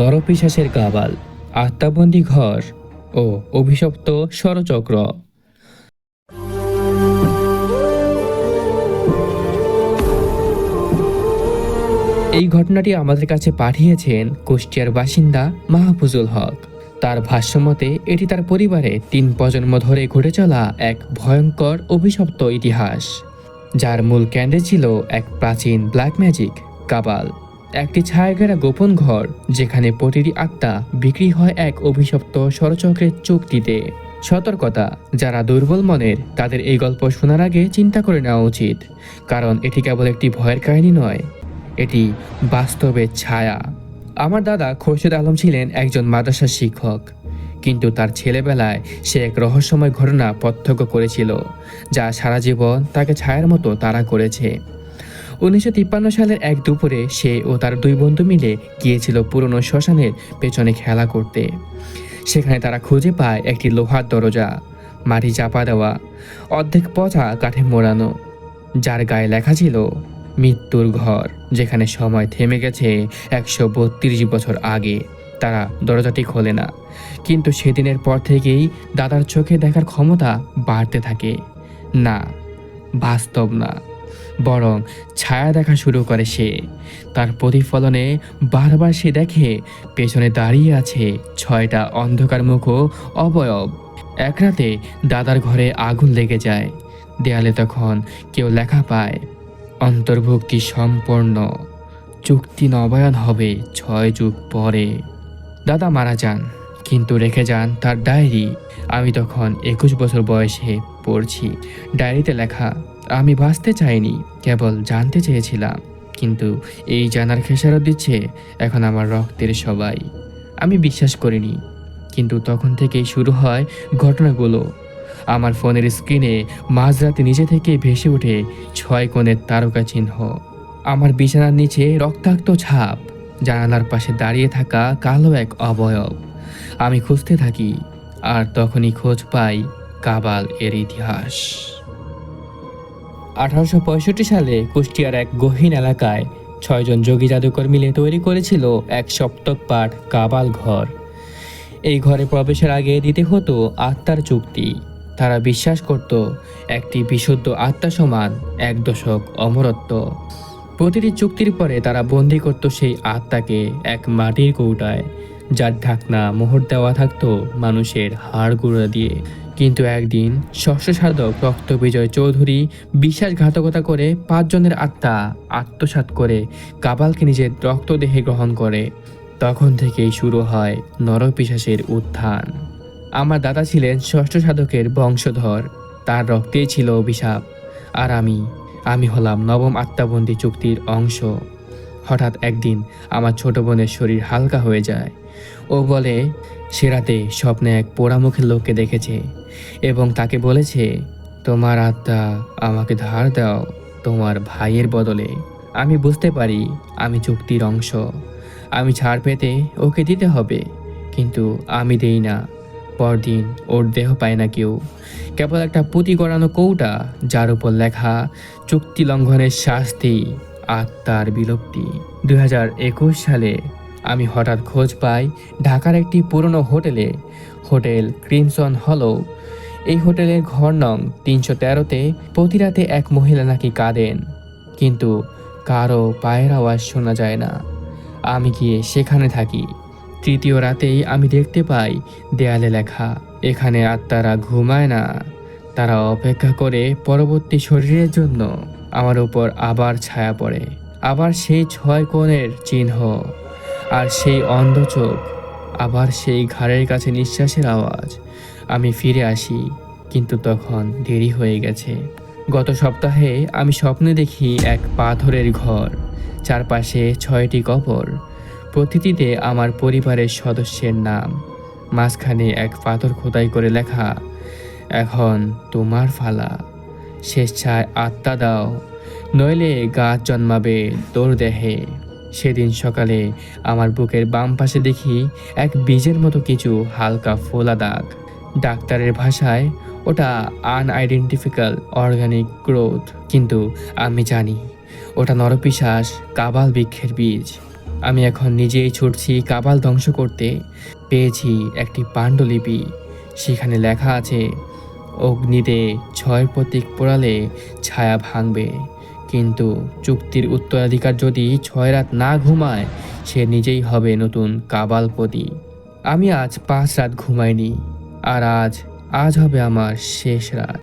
নরপিশাচের কাবাল, আত্মাবন্দী ঘর ও অভিশপ্ত ষড়চক্র। এই ঘটনাটি আমাদের কাছে পাঠিয়েছেন কুষ্টিয়ার বাসিন্দা মাহফুজুল হক। তার ভাষ্যমতে এটি তার পরিবারে 3 প্রজন্ম ধরে ঘটে চলা এক ভয়ঙ্কর অভিশপ্ত ইতিহাস, যার মূল কেন্দ্রে ছিল এক প্রাচীন ব্ল্যাক ম্যাজিক কাবাল, একটি ছায়াঘেরা গোপন ঘর যেখানে প্রতিটি আত্মা বিক্রি হয় এক অভিশপ্ত ষড়চক্রের চুক্তিতে। সতর্কতা, যারা দুর্বল মনের তাদের এই গল্প শোনার আগে চিন্তা করে নেওয়া উচিত, কারণ এটি কেবল একটি ভয়ের কাহিনী নয়, এটি বাস্তবের ছায়া। আমার দাদা খোরশেদ আলম ছিলেন একজন মাদ্রাসার শিক্ষক, কিন্তু তার ছেলেবেলায় সে এক রহস্যময় ঘটনা প্রত্যক্ষ করেছিল যা সারা জীবন তাকে ছায়ার মতো তাড়া করেছে। 1953 সালের এক দুপুরে সে ও তার 2 বন্ধু মিলে গিয়েছিল পুরনো শ্মশানের পেছনে খেলা করতে। সেখানে তারা খুঁজে পায় একটি লোহার দরজা, মাটি চাপা দেওয়া, অর্ধেক পচা কাঠে মোড়ানো, যার গায়ে লেখা ছিল মৃত্যুর ঘর, যেখানে সময় থেমে গেছে 132 বছর আগে। তারা দরজাটি খোলে না, কিন্তু সেদিনের পর থেকেই দাদার চোখে দেখার ক্ষমতা বাড়তে থাকে। না, বাস্তব না, বরং ছায়া দেখা শুরু করে সে। তার প্রতিফলনে বারবার সে দেখে পেছনে দাঁড়িয়ে আছে 6টা অন্ধকার মুখ ও অবয়ব। এক রাতে দাদার ঘরে আগুন লেগে যায়। দেয়ালে তখন কেউ লেখা পায়, অন্তর্ভুক্তি সম্পন্ন, চুক্তি নবায়ন হবে 6 যুগ পরে। দাদা মারা যান, কিন্তু রেখে যান তার ডায়েরি। আমি তখন 21 বছর বয়সে পড়ছি। ডায়েরিতে লেখা, আমি বাঁচতে চাইনি, কেবল জানতে চেয়েছিলাম, কিন্তু এই জানার খেসারত দিচ্ছে এখন আমার রক্তের সবাই। আমি বিশ্বাস করিনি, কিন্তু তখন থেকেই শুরু হয় ঘটনাগুলো। আমার ফোনের স্ক্রিনে মাঝরাতে নিচে থেকে ভেসে ওঠে 6 কোণের তারকা চিহ্ন, আমার বিছানার নিচে রক্তাক্ত ছাপ, জানালার পাশে দাঁড়িয়ে থাকা কালো এক অবয়ব। আমি খুঁজতে থাকি, আর তখনই খোঁজ পাই কাবাল এর ইতিহাস। 1865 সালে কুষ্টিয়ার এক গহীন এলাকায় 6 জন যোগী জাদুকর মিলে তৈরি করেছিল এক সপ্তক পাঠ কাবাল ঘর। এই ঘরে প্রবেশের আগে দিতে হতো আত্মার চুক্তি। তারা বিশ্বাস করত একটি বিশুদ্ধ আত্মা সমান 1 দশক অমরত্ব। প্রতিটি চুক্তির পরে তারা বন্দি করত সেই আত্মাকে এক মাটির কৌটায়, যার ঢাকনা মোহর দেওয়া থাকতো মানুষের হাড় গুঁড়া দিয়ে। কিন্তু একদিন ষষ্ঠ সাধক রক্তবিজয় চৌধুরী বিশ্বাসঘাতকতা করে 5 জনের আত্মা আত্মসাৎ করে কাবালকে নিজের রক্তদেহে গ্রহণ করে। তখন থেকেই শুরু হয় নরপিশাচের উত্থান। আমার দাদা ছিলেন ষষ্ঠ সাধকের বংশধর, তার রক্তেই ছিল অভিশাপ। আর আমি হলাম নবম আত্মাবন্দী চুক্তির অংশ। হঠাৎ একদিন আমার ছোট বোনের শরীর হালকা হয়ে যায়। ও বলে সে রাতে স্বপ্নে এক পোড়ামুখের লোককে দেখেছে এবং তাকে বলেছে, তোমার আত্মা আমাকে ধার দাও তোমার ভাইয়ের বদলে। আমি বুঝতে পারি আমি চুক্তির অংশ, আমি ছাড় পেতে ওকে দিতে হবে, কিন্তু আমি দেই না। পরদিন ওর দেহ পায় না কেউ, কেবল একটা পুঁতি করানো কৌটা, যার উপর লেখা চুক্তি লঙ্ঘনের শাস্তি, আত্মার বিলুপ্তি। 2021 সালে আমি হঠাৎ খোঁজ পাই ঢাকার একটি পুরনো হোটেলে, হোটেল ক্রিমসন হলো। এই হোটেলের ঘর নং 313-তে প্রতি রাতে এক মহিলা নাকি কাঁদেন, কিন্তু কারো পায়ের আওয়াজ শোনা যায় না। আমি গিয়ে সেখানে থাকি। 3য় রাতেই আমি দেখতে পাই দেয়ালে লেখা, এখানে আত্মারা ঘুমায় না, তারা অপেক্ষা করে পরবর্তী শরীরের জন্য। আমার উপর আবার ছায়া পড়ে, আবার সেই 6 কোণের চিহ্ন, আর সেই অন্ধ চোখ, আবার সেই ঘাড়ের কাছে নিঃশ্বাসের আওয়াজ। আমি ফিরে আসি, কিন্তু তখন দেরি হয়ে গেছে। গত সপ্তাহে আমি স্বপ্নে দেখি এক পাথরের ঘর, চারপাশে 6টি কবর, প্রতিটিতে আমার পরিবারের সদস্যের নাম। মাঝখানে এক পাথর খোদাই করে লেখা, এখন তোমার ফালা, স্বেচ্ছায় আত্মা দাও, নইলে গাছ জন্মাবে তোর দেহে। সেদিন সকালে আমার বুকের বাম পাশে দেখি এক বীজের মতো কিছু হালকা ফোলা দাগ। ডাক্তারের ভাষায় ওটা আনআইডেন্টিফিক্যাল অর্গানিক গ্রোথ, কিন্তু আমি জানি ওটা নরপিশাচ কাবাল বৃক্ষের বীজ। আমি এখন নিজেই ছুটছি কাবাল ধ্বংস করতে। পেয়েছি একটি পাণ্ডুলিপি, সেখানে লেখা আছে, অগ্নিতে 6 প্রতীক পোড়ালে ছায়া ভাঙবে, কিন্তু চুক্তির উত্তরাধিকার যদি 6 রাত না ঘুমায়, সে নিজেই হবে নতুন কাবালপতি। আমি আজ 5 রাত ঘুমাইনি, আর আজ আজ হবে আমার শেষ রাত।